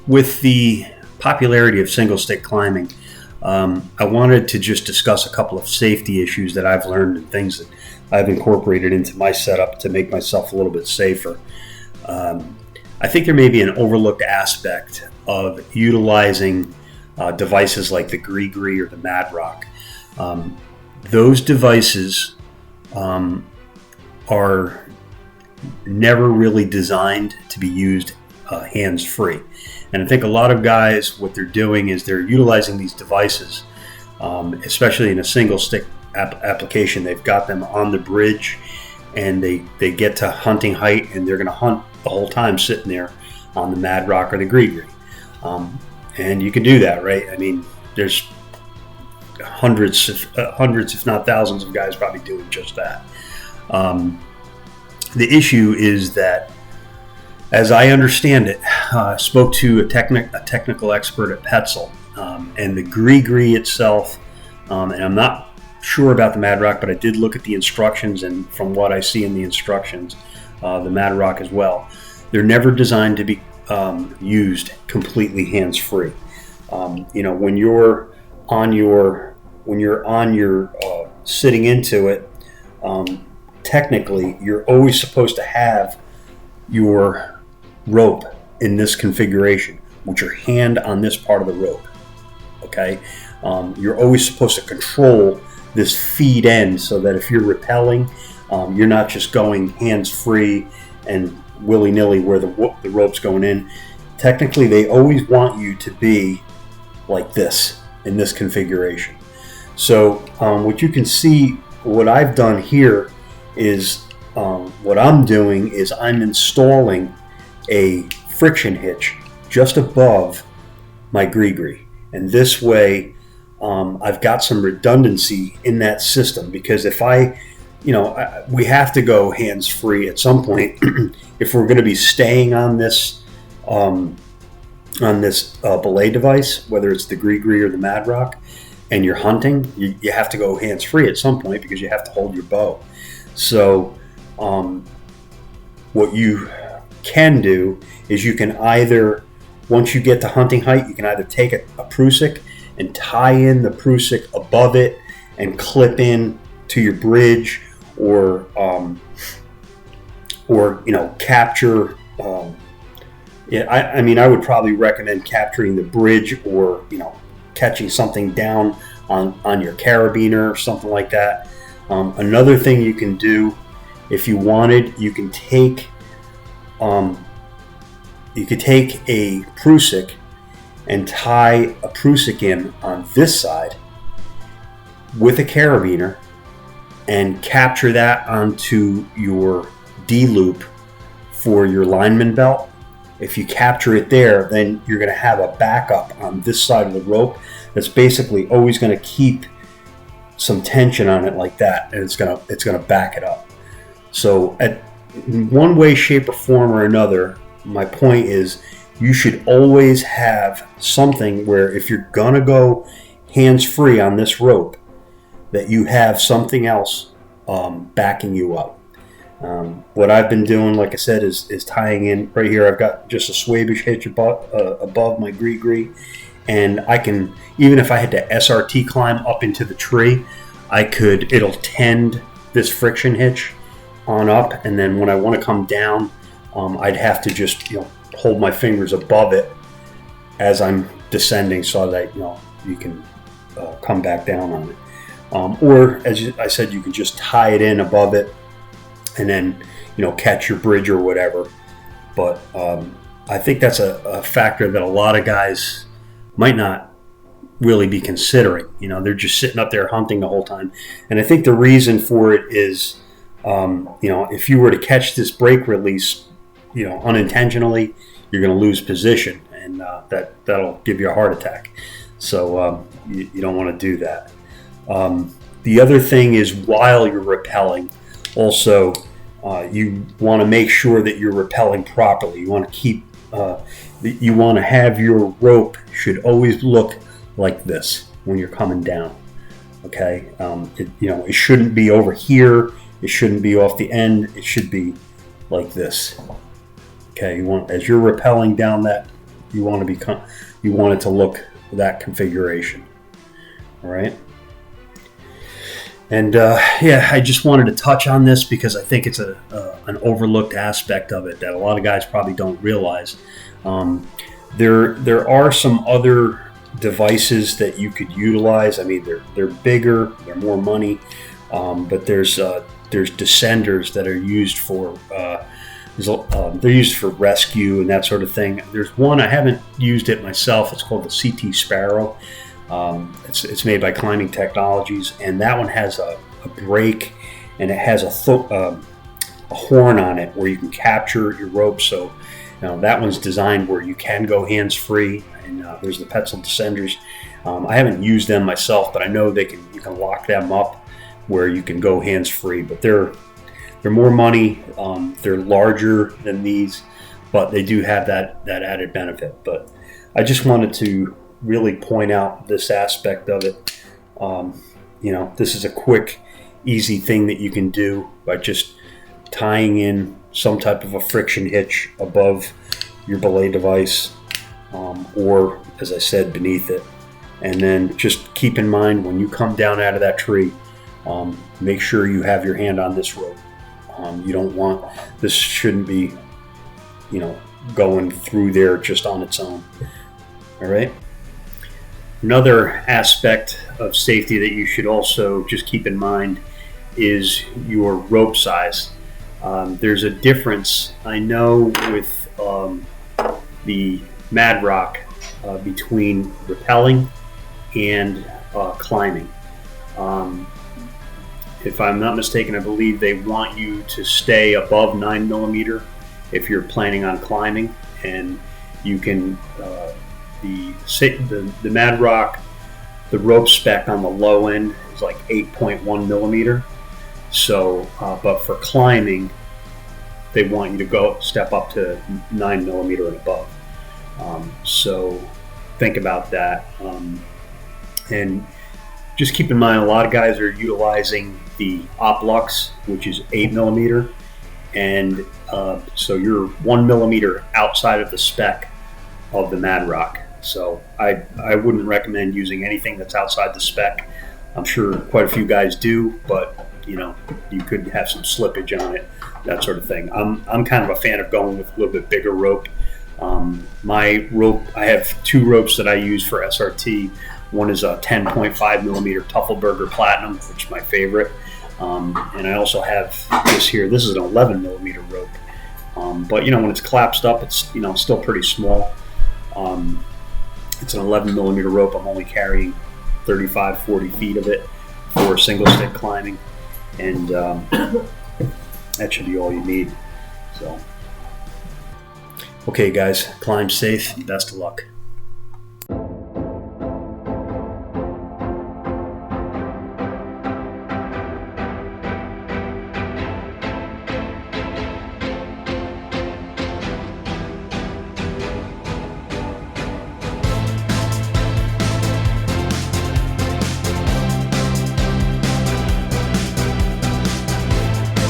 with the popularity of single stick climbing, I wanted to just discuss a couple of safety issues that I've learned and things that I've incorporated into my setup to make myself a little bit safer. I think there may be an overlooked aspect of utilizing devices like the Gree or the Mad Rock. Those devices are never really designed to be used hands-free. And I think a lot of guys, what they're doing is they're utilizing these devices, especially in a single stick application. They've got them on the bridge and they get to hunting height and they're going to hunt the whole time sitting there on the Mad Rock or the Gree. And you can do that, right? I mean, there's hundreds, if not thousands of guys probably doing just that. The issue is that, as I understand it, I spoke to a technical expert at Petzl, and the Gree itself, and I'm not sure about the Mad Rock, but I did look at the instructions, and from what I see in the instructions, the Mad Rock as well, they're never designed to be used completely hands-free. When you're on your sitting into it, technically you're always supposed to have your rope in this configuration with your hand on this part of the rope. Okay, you're always supposed to control this feed end so that if you're rappelling, you're not just going hands-free and willy-nilly where the rope's going in. Technically, they always want you to be like this in this configuration. So what you can see, what I've done here is what I'm doing is I'm installing a friction hitch just above my Gree. And this way I've got some redundancy in that system, because if we have to go hands-free at some point if we're going to be staying on this belay device, whether it's the Gree or the Mad Rock, and you're hunting, you have to go hands-free at some point because you have to hold your bow. So what you can do is you can either, once you get to hunting height, you can either take a Prusik and tie in the Prusik above it and clip in to your bridge, or capture. I would probably recommend capturing the bridge, or catching something down on your carabiner or something like that. Another thing you can do, if you wanted, you could take a Prusik and tie a Prusik in on this side with a carabiner and capture that onto your D-loop for your lineman belt. If you capture it there, then you're going to have a backup on this side of the rope that's basically always going to keep some tension on it like that, and it's going to back it up. So at one way, shape, or form or another, my point is you should always have something where if you're going to go hands-free on this rope, that you have something else backing you up. What I've been doing, like I said, is tying in right here. I've got just a Swabish hitch above my Gree, and I can, even if I had to SRT climb up into the tree, it'll tend this friction hitch on up, and then when I want to come down, I'd have to just hold my fingers above it as I'm descending so that you can come back down on it. Or as I said, you can just tie it in above it and then catch your bridge or whatever. But I think that's a factor that a lot of guys might not really be considering. They're just sitting up there hunting the whole time. And I think the reason for it is, if you were to catch this brake release, unintentionally, you're going to lose position, and that'll give you a heart attack. So you don't want to do that. The other thing is, while you're rappelling, also you want to make sure that you're rappelling properly. You want to have your rope should always look like this when you're coming down. Okay, it shouldn't be over here. It shouldn't be off the end. It should be like this. Okay, as you're rappelling down that you want it to look that configuration. All right. And yeah, I just wanted to touch on this because I think it's an overlooked aspect of it that a lot of guys probably don't realize. There are some other devices that you could utilize. I mean, they're bigger, they're more money, but there's descenders that are used for they're used for rescue and that sort of thing. There's one, I haven't used it myself. It's called the CT Sparrow. It's made by Climbing Technologies, and that one has a brake, and it has a horn on it where you can capture your rope. So that one's designed where you can go hands-free. And there's the Petzl Descenders. I haven't used them myself, but I know you can lock them up where you can go hands-free. But they're more money. They're larger than these, but they do have that added benefit. But I just wanted to really point out this aspect of it. This is a quick, easy thing that you can do by just tying in some type of a friction hitch above your belay device, or, as I said, beneath it. And then just keep in mind when you come down out of that tree, make sure you have your hand on this rope. You don't want, this shouldn't be, going through there just on its own. All right. Another aspect of safety that you should also just keep in mind is your rope size. There's a difference, I know, with the Mad Rock between rappelling and climbing. If I'm not mistaken, I believe they want you to stay above 9mm if you're planning on climbing, and you can the Mad Rock, the rope spec on the low end is like 8.1mm. So, but for climbing, they want you to step up to 9mm and above. So think about that. And just keep in mind, a lot of guys are utilizing the Oplux, which is 8mm. And so you're 1mm outside of the spec of the Mad Rock. So I wouldn't recommend using anything that's outside the spec. I'm sure quite a few guys do, but you could have some slippage on it, that sort of thing. I'm kind of a fan of going with a little bit bigger rope. My rope, I have two ropes that I use for SRT. One is a 10.5mm Tuffelberger Platinum, which is my favorite. And I also have this here. This is an 11mm rope. But when it's collapsed up, it's still pretty small. It's an 11mm rope. I'm only carrying 35-40 feet of it for single stick climbing, and that should be all you need. So, okay, guys, climb safe. Best of luck.